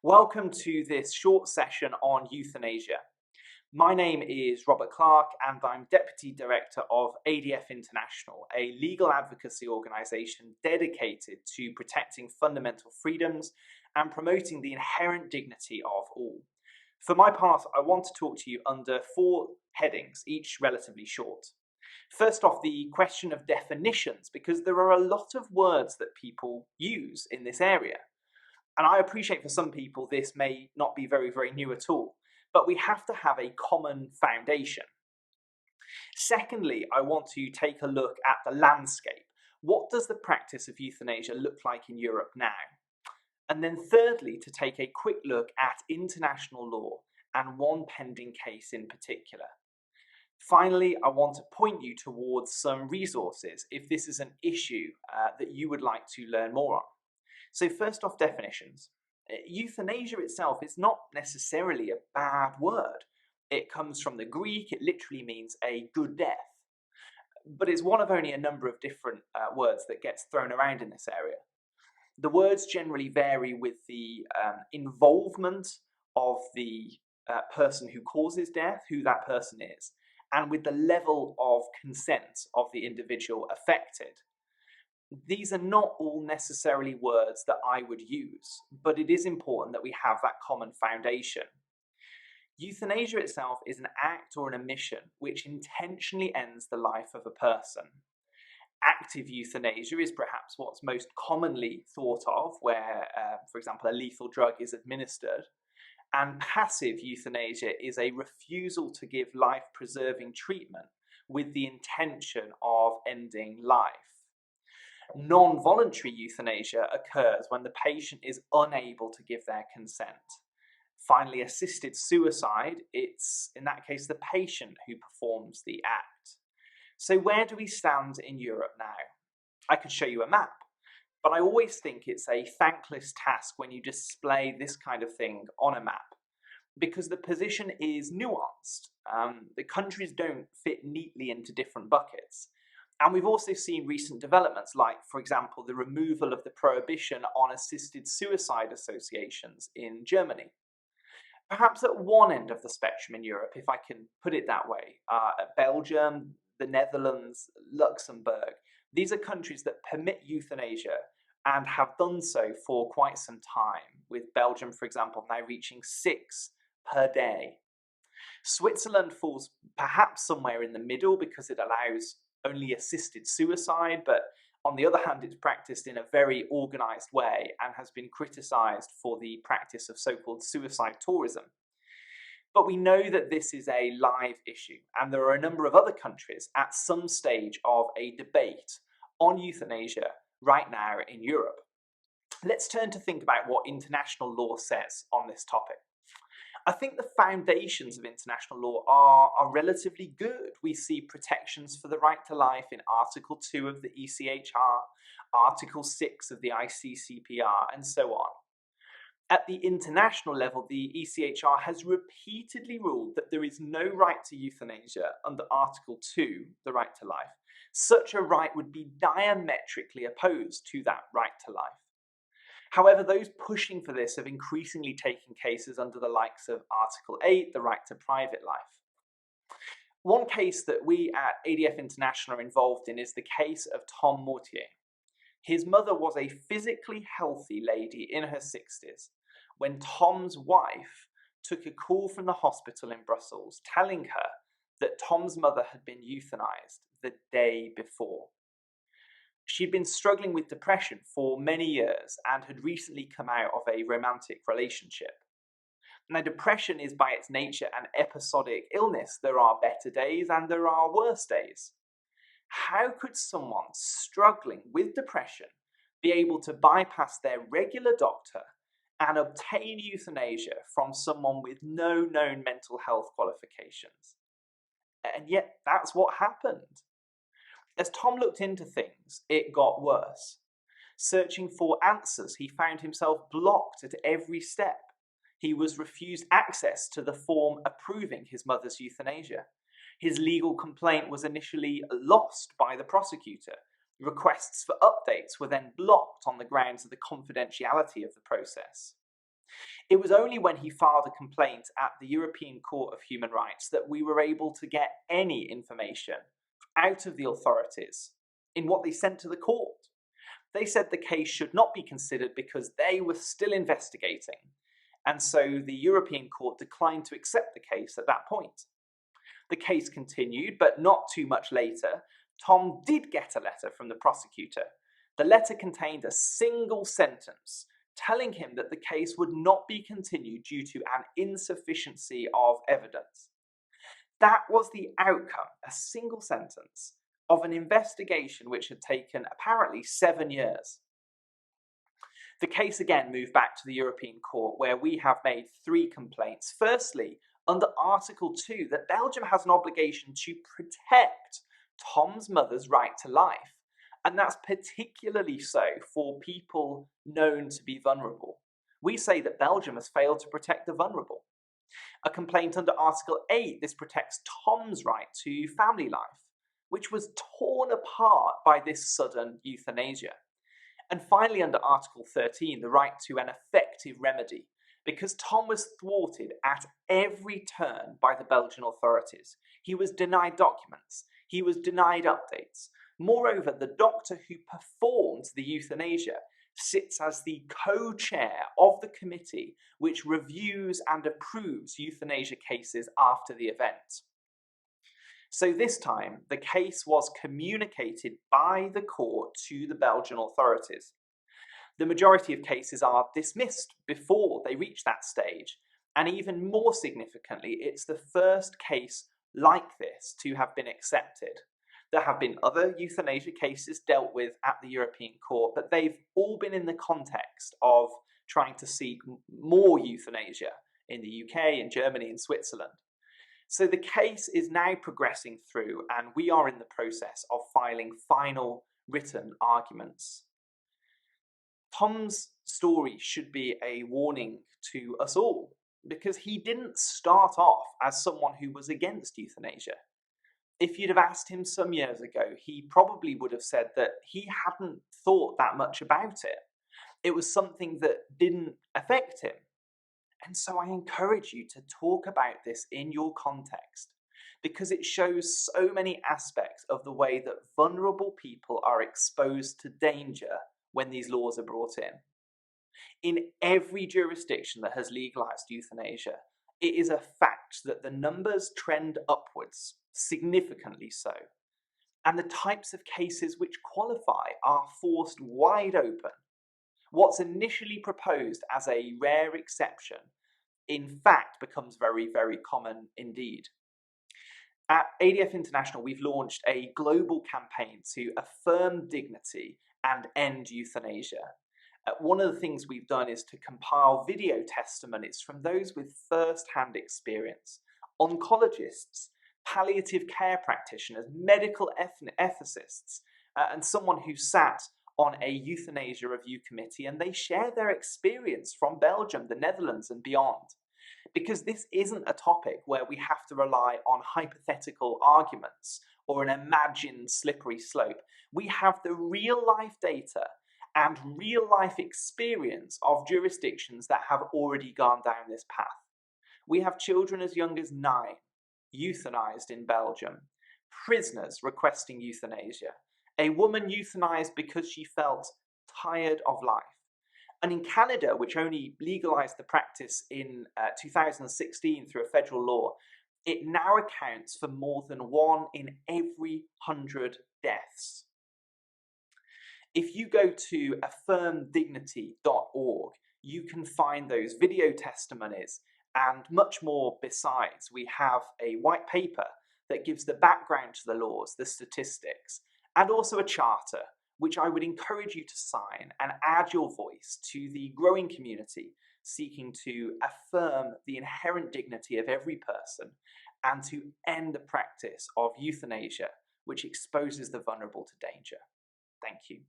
Welcome to this short session on euthanasia. My name is Robert Clarke and I'm Deputy Director of ADF International, a legal advocacy organisation dedicated to protecting fundamental freedoms and promoting the inherent dignity of all. For my part, I want to talk to you under 4 headings, each relatively short. First off, the question of definitions, because there are a lot of words that people use in this area. And I appreciate for some people this may not be very new at all, but we have to have a common foundation. Secondly, I want to take a look at the landscape. What does the practice of euthanasia look like in Europe now? And then thirdly, to take a quick look at international law and one pending case in particular. Finally, I want to point you towards some resources if this is an issue that you would like to learn more on. So first off, definitions. Euthanasia itself is not necessarily a bad word. It comes from the Greek, it literally means a good death. But it's one of only a number of different words that gets thrown around in this area. The words generally vary with the involvement of the person who causes death, who that person is, and with the level of consent of the individual affected. These are not all necessarily words that I would use, but it is important that we have that common foundation. Euthanasia itself is an act or an omission which intentionally ends the life of a person. Active euthanasia is perhaps what's most commonly thought of, where, for example, a lethal drug is administered. And passive euthanasia is a refusal to give life-preserving treatment with the intention of ending life. Non-voluntary euthanasia occurs when the patient is unable to give their consent. Finally, assisted suicide, it's in that case the patient who performs the act. So where do we stand in Europe now? I could show you a map, but I always think it's a thankless task when you display this kind of thing on a map, because the position is nuanced. The countries don't fit neatly into different buckets. And we've also seen recent developments like, for example, the removal of the prohibition on assisted suicide associations in Germany. Perhaps at one end of the spectrum in Europe, if I can put it that way, Belgium, the Netherlands, Luxembourg, these are countries that permit euthanasia and have done so for quite some time, with Belgium, for example, now reaching 6 per day. Switzerland falls perhaps somewhere in the middle because it allows only assisted suicide, but on the other hand, it's practiced in a very organised way and has been criticised for the practice of so-called suicide tourism. But we know that this is a live issue, and there are a number of other countries at some stage of a debate on euthanasia right now in Europe. Let's turn to think about what international law says on this topic. I think the foundations of international law are relatively good. We see protections for the right to life in Article 2 of the ECHR, Article 6 of the ICCPR, and so on. At the international level, the ECHR has repeatedly ruled that there is no right to euthanasia under Article 2, the right to life. Such a right would be diametrically opposed to that right to life. However, those pushing for this have increasingly taken cases under the likes of Article 8, the right to private life. One case that we at ADF International are involved in is the case of Tom Mortier. His mother was a physically healthy lady in her 60s when Tom's wife took a call from the hospital in Brussels telling her that Tom's mother had been euthanized the day before. She'd been struggling with depression for many years and had recently come out of a romantic relationship. Now, depression is by its nature an episodic illness. There are better days and there are worse days. How could someone struggling with depression be able to bypass their regular doctor and obtain euthanasia from someone with no known mental health qualifications? And yet, that's what happened. As Tom looked into things, it got worse. Searching for answers, he found himself blocked at every step. He was refused access to the form approving his mother's euthanasia. His legal complaint was initially lost by the prosecutor. Requests for updates were then blocked on the grounds of the confidentiality of the process. It was only when he filed a complaint at the European Court of Human Rights that we were able to get any information out of the authorities in what they sent to the court. They said the case should not be considered because they were still investigating, and so the European Court declined to accept the case at that point. The case continued, but not too much later, Tom did get a letter from the prosecutor. The letter contained a single sentence telling him that the case would not be continued due to an insufficiency of evidence. That was the outcome, a single sentence, of an investigation which had taken apparently 7 years. The case again moved back to the European Court, where we have made 3 complaints. Firstly, under Article 2, that Belgium has an obligation to protect Tom's mother's right to life, and that's particularly so for people known to be vulnerable. We say that Belgium has failed to protect the vulnerable. A complaint under Article 8, this protects Tom's right to family life, which was torn apart by this sudden euthanasia. And finally, under Article 13, the right to an effective remedy, because Tom was thwarted at every turn by the Belgian authorities. He was denied documents. He was denied updates. Moreover, the doctor who performed the euthanasia sits as the co-chair of the committee which reviews and approves euthanasia cases after the event. So this time, the case was communicated by the court to the Belgian authorities. The majority of cases are dismissed before they reach that stage, and even more significantly, it's the first case like this to have been accepted. There have been other euthanasia cases dealt with at the European Court, but they've all been in the context of trying to seek more euthanasia in the UK, in Germany, in Switzerland. So the case is now progressing through, and we are in the process of filing final written arguments. Tom's story should be a warning to us all, because he didn't start off as someone who was against euthanasia. If you'd have asked him some years ago, he probably would have said that he hadn't thought that much about it. It was something that didn't affect him. And so I encourage you to talk about this in your context, because it shows so many aspects of the way that vulnerable people are exposed to danger when these laws are brought in. In every jurisdiction that has legalized euthanasia, it is a fact that the numbers trend upwards, significantly so, and the types of cases which qualify are forced wide open. What's initially proposed as a rare exception, in fact, becomes very, very common indeed. At ADF International, we've launched a global campaign to affirm dignity and end euthanasia. One of the things we've done is to compile video testimonies from those with first-hand experience, oncologists, palliative care practitioners, medical ethicists, and someone who sat on a euthanasia review committee, and they share their experience from Belgium, the Netherlands, and beyond. Because this isn't a topic where we have to rely on hypothetical arguments or an imagined slippery slope. We have the real-life data and real-life experience of jurisdictions that have already gone down this path. We have children as young as 9 euthanized in Belgium, prisoners requesting euthanasia, a woman euthanized because she felt tired of life. And in Canada, which only legalized the practice in 2016 through a federal law, it now accounts for more than 1 in every 100 deaths. If you go to affirmdignity.org, you can find those video testimonies and much more besides. We have a white paper that gives the background to the laws, the statistics, and also a charter, which I would encourage you to sign and add your voice to the growing community seeking to affirm the inherent dignity of every person and to end the practice of euthanasia, which exposes the vulnerable to danger. Thank you.